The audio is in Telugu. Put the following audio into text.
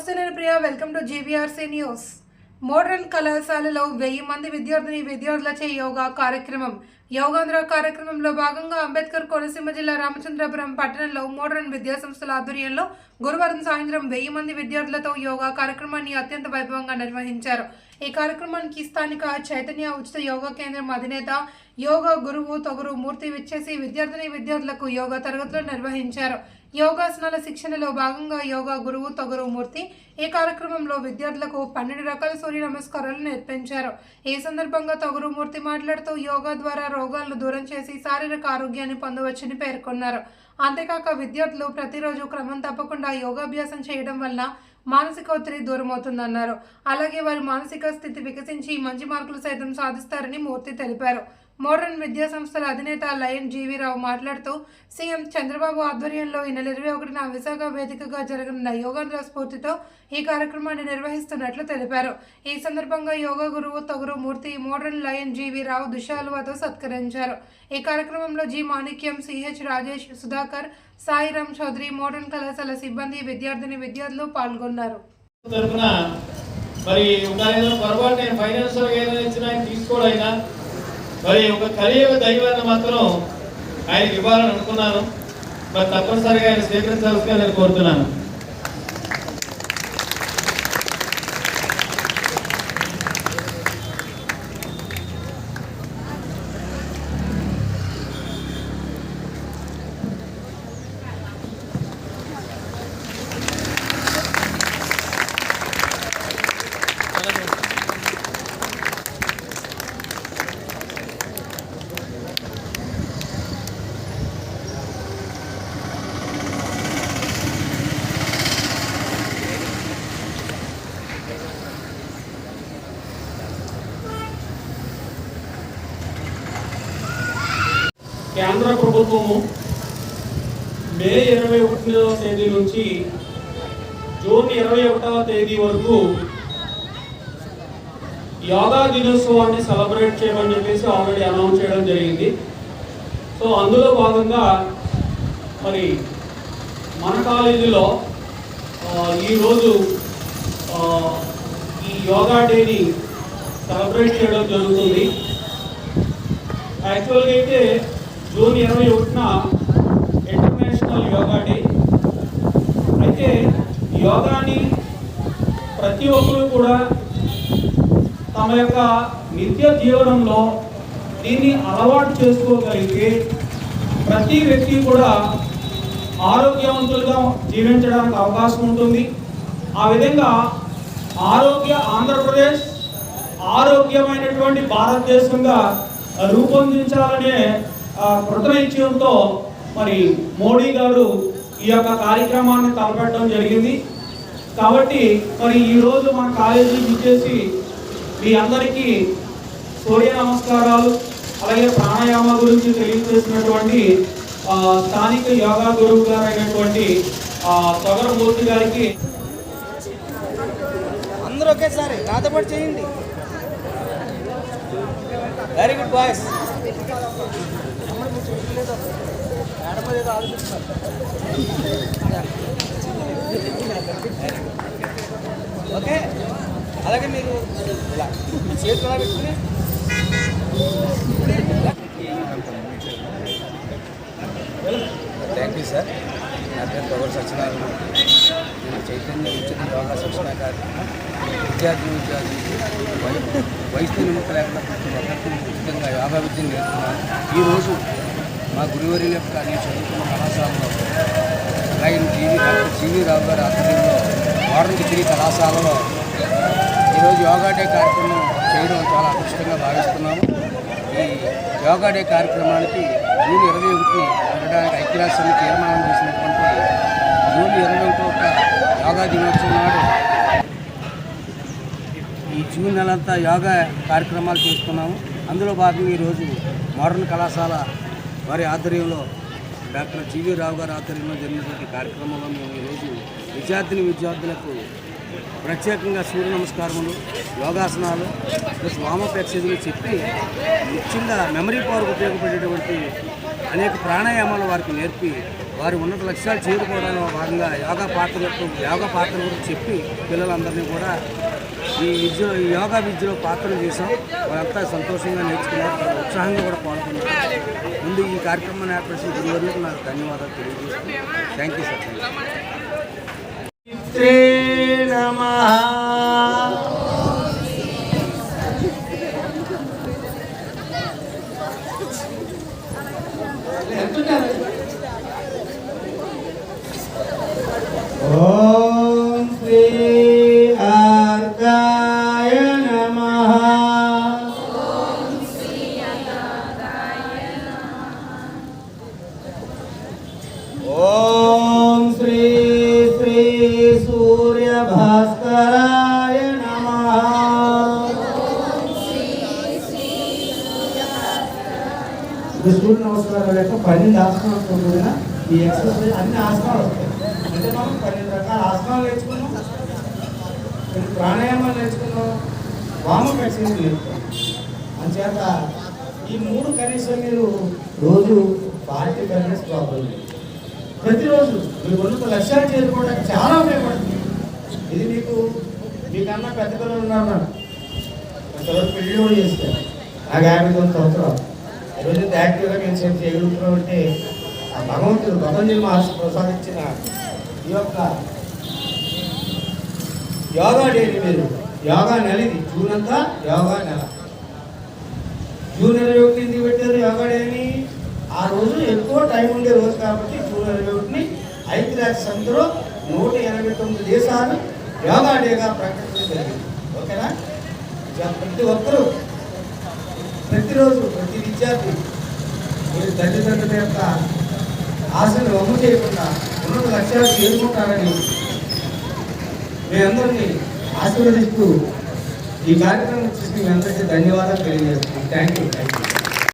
నమస్తే, నేను Priya. Welcome to GBRC news. Modern కళాశాలలో 1000 మంది విద్యార్థులచే యోగా కార్యక్రమం. యోగాంధ్ర కార్యక్రమంలో భాగంగా అంబేద్కర్ కోనసీమ జిల్లా రామచంద్రపురం పట్టణంలో మోడర్న్ విద్యా సంస్థల ఆధ్వర్యంలో గురువారం సాయంత్రం 1000 మంది విద్యార్థులతో యోగా కార్యక్రమాన్ని అత్యంత వైభవంగా నిర్వహించారు. ఈ కార్యక్రమానికి స్థానిక చైతన్య ఉచిత యోగా కేంద్రం అధినేత యోగా గురువు తొగరు మూర్తి విచ్చేసి విద్యార్థులకు యోగా తరగతులు నిర్వహించారు. యోగాసనాల శిక్షణలో భాగంగా యోగా గురువు తొగరు మూర్తి ఈ కార్యక్రమంలో విద్యార్థులకు 12 రకాల సూర్య నమస్కారాలు నేర్పించారు. ఈ సందర్భంగా తొగరు మూర్తి మాట్లాడుతూ యోగా ద్వారా రోగాలను దూరం చేసి శారీరక ఆరోగ్యాన్ని పొందవచ్చని పేర్కొన్నారు. అంతేకాక విద్యార్థులు ప్రతిరోజు క్రమం తప్పకుండా యోగాభ్యాసం చేయడం వల్ల మానసిక ఒత్తిడి దూరమవుతుందన్నారు. అలాగే వారి మానసిక స్థితి వికసించి మంచి మార్కులు సైతం సాధిస్తారని మూర్తి తెలిపారు. మోడర్న్ విద్యా సంస్థల అధినేత లయన్ జీవీ రావు మాట్లాడుతూ సీఎం చంద్రబాబు ఆధ్వర్యంలో ఈ నెల 21న విశాఖ వేదికగా జరగనున్న యోగాంధ్ర స్ఫూర్తితో ఈ కార్యక్రమాన్ని నిర్వహిస్తున్నట్లు తెలిపారు. ఈ సందర్భంగా యోగా గురువు తొగరు మూర్తి మోడర్న్ లయన్ జీవీ రావు దుశాలువతో సత్కరించారు. ఈ కార్యక్రమంలో జి మాణిక్యం, సిహెచ్ రాజేష్, సుధాకర్, సాయిరామ్ చౌదరి, మోడర్న్ కళాశాల సిబ్బంది, విద్యార్థులు పాల్గొన్నారు. మరి ఒక కలియుగ దైవాన్ని మాత్రం ఆయనకి ఇవ్వాలని అనుకున్నాను. మరి తప్పనిసరిగా ఆయన స్వీకరించాల్సిందిగా నేను కోరుతున్నాను. కేంద్ర ప్రభుత్వము మే 21వ తేదీ నుంచి జూన్ 21వ తేదీ వరకు యోగా దినోత్సవాన్ని సెలబ్రేట్ చేయమని చెప్పేసి ఆల్రెడీ అనౌన్స్ చేయడం జరిగింది. సో అందులో భాగంగా మరి మన కాలేజీలో ఈరోజు ఈ యోగా డేని సెలబ్రేట్ చేయడం జరుగుతుంది. యాక్చువల్గా అయితే జూన్ 21న ఇంటర్నేషనల్ యోగా డే. అయితే యోగాని ప్రతి ఒక్కరూ కూడా తమ యొక్క నిత్య జీవనంలో దీన్ని అలవాటు చేసుకోగలిగితే ప్రతి వ్యక్తి కూడా ఆరోగ్యవంతులుగా జీవించడానికి అవకాశం ఉంటుంది. ఆ విధంగా ఆంధ్రప్రదేశ్ ఆరోగ్యమైనటువంటి భారతదేశంగా రూపొందించాలనే కృతనిశ్చయంతో మరి మోడీ గారు ఈ యొక్క కార్యక్రమాన్ని తలపెట్టడం జరిగింది. కాబట్టి మరి ఈరోజు మన కాలేజీకి ఇచ్చేసి మీ అందరికీ సూర్య నమస్కారాలు అలాగే ప్రాణాయామ గురించి తెలియజేసినటువంటి స్థానిక యోగా గురువు గారు అయినటువంటి తొగర మూర్తి గారికి అందరూ ఒకేసారి నాతో పాటు చేయండి. Very good boys. ఓకే, అలాగే మీరు ఇలా చేతులు అలా పెట్టుకుని థ్యాంక్ యూ సార్. నా పేరు తొగరు సత్యనారాయణ. నేను చైతన్య ఉచిత యోగా శిక్షణ విద్యార్థులు వయసు నిమిత్తం లేకుండా ప్రతి ఒక్కరికి ఉచితంగా యోగా విద్యను నేర్చుకున్నాను. ఈరోజు మా గురువారి యొక్క నేను చదువుకున్న కళాశాలలో డాక్టర్ జీవీ రావు గారి ఆధ్వర్యంలో మోడర్న్ డిగ్రీ కళాశాలలో ఈరోజు యోగా డే కార్యక్రమం చేయడం చాలా అదృష్టంగా భావిస్తున్నాము. ఈ యోగా డే కార్యక్రమానికి జూన్ 21ని పెట్టడానికి ఐక్యరాజ్య సమితి తీర్మానం చేసినటువంటి జూన్ 21 యోగా దినోత్సవం నాడు ఈ జూన్ నెలంతా యోగా కార్యక్రమాలు చేస్తున్నాము. అందులో భాగంగా ఈరోజు మోడర్న్ కళాశాల వారి ఆధ్వర్యంలో డాక్టర్ జీవీ రావు గారి ఆధ్వర్యంలో జరిగినటువంటి కార్యక్రమంలో మేము ఈరోజు విద్యార్థులకు ప్రత్యేకంగా సూర్య నమస్కారములు, యోగాసనాలు ప్లస్ వామప్ ఎక్సర్సైజులు చెప్పి ముఖ్యంగా మెమరీ పవర్కు ఉపయోగపడేటువంటి అనేక ప్రాణాయామాలు వారికి నేర్పి వారి ఉన్నత లక్ష్యాలు చేరుకోవడంలో భాగంగా యోగా పాత్ర గురించి చెప్పి పిల్లలందరినీ కూడా ఈ యోగా విద్యలో పాత్రలు చేసాం. వాళ్ళంతా సంతోషంగా నేర్చుకున్నారు, చాలా ఉత్సాహంగా కూడా పాల్గొన్నారు. ముందు ఈ కార్యక్రమాన్ని ఏర్పరిచిన గురువులకు నాకు ధన్యవాదాలు తెలియజేస్తున్నాను. Thank you sir. ఓం శ్రీ అర్గాయ నమః. ఓం శ్రీ శ్రీ సూర్య భాస్కరాయ నమః. సూర్య నమస్కారాల యొక్క 12 ఆసనాలతో కూడిన ఈ ఎక్సర్సైజ్ అన్ని ఆసనాలు వస్తాయి. అంటే మనం 12 రకాల ఆసనాలు నేర్చుకున్నాం, కొన్ని ప్రాణాయామాలు నేర్చుకున్నాం, వామక ఎక్సర్సైజ్ నేర్చుకున్నాం. అంచేత ఈ 3 కనీసం మీరు రోజు 40 మినిట్స్ ప్రాబ్లం ప్రతిరోజు మీరు ఉన్నత లక్ష్యాలు చేరుకోవడానికి చాలా ఉపయోగపడుతుంది. ఇది మీకన్నా పెద్ద పిల్లలు ఉన్నారు, కొంతవరకు పెళ్లి కూడా చేస్తారు. నాకు 59 సంవత్సరాలు. ఈరోజు యాక్టివ్గా నేను సేపు చేయగలుగుతున్నాం అంటే ఆ భగవంతుడు పతంజలి మహర్షి ప్రసాదించిన ఈ యొక్క యోగా డేని మీరు యోగా నెల, ఇది జూన్ అంతా యోగా నెల. జూన్ 21 ఎందుకు పెట్టారు యోగా డేని? ఆ రోజు ఎక్కువ టైం ఉండే రోజు కాబట్టి జూన్ 21ని ఐక్యరాజ్య సమితిలో 189 దేశాలు యోగా డేగా ప్రకటించడం జరిగింది. ఓకేనా? ప్రతి ఒక్కరూ ప్రతిరోజు ప్రతి విద్యార్థి మీరు తల్లిదండ్రుల యొక్క ఆశను వమ్ము చేయకుండా ఉన్నత లక్ష్యాలు చేరుకుంటారని మీ అందరినీ ఆశీర్వదిస్తూ ఈ కార్యక్రమం చేసి మీ అందరికీ ధన్యవాదాలు తెలియజేస్తున్నాను. Thank you.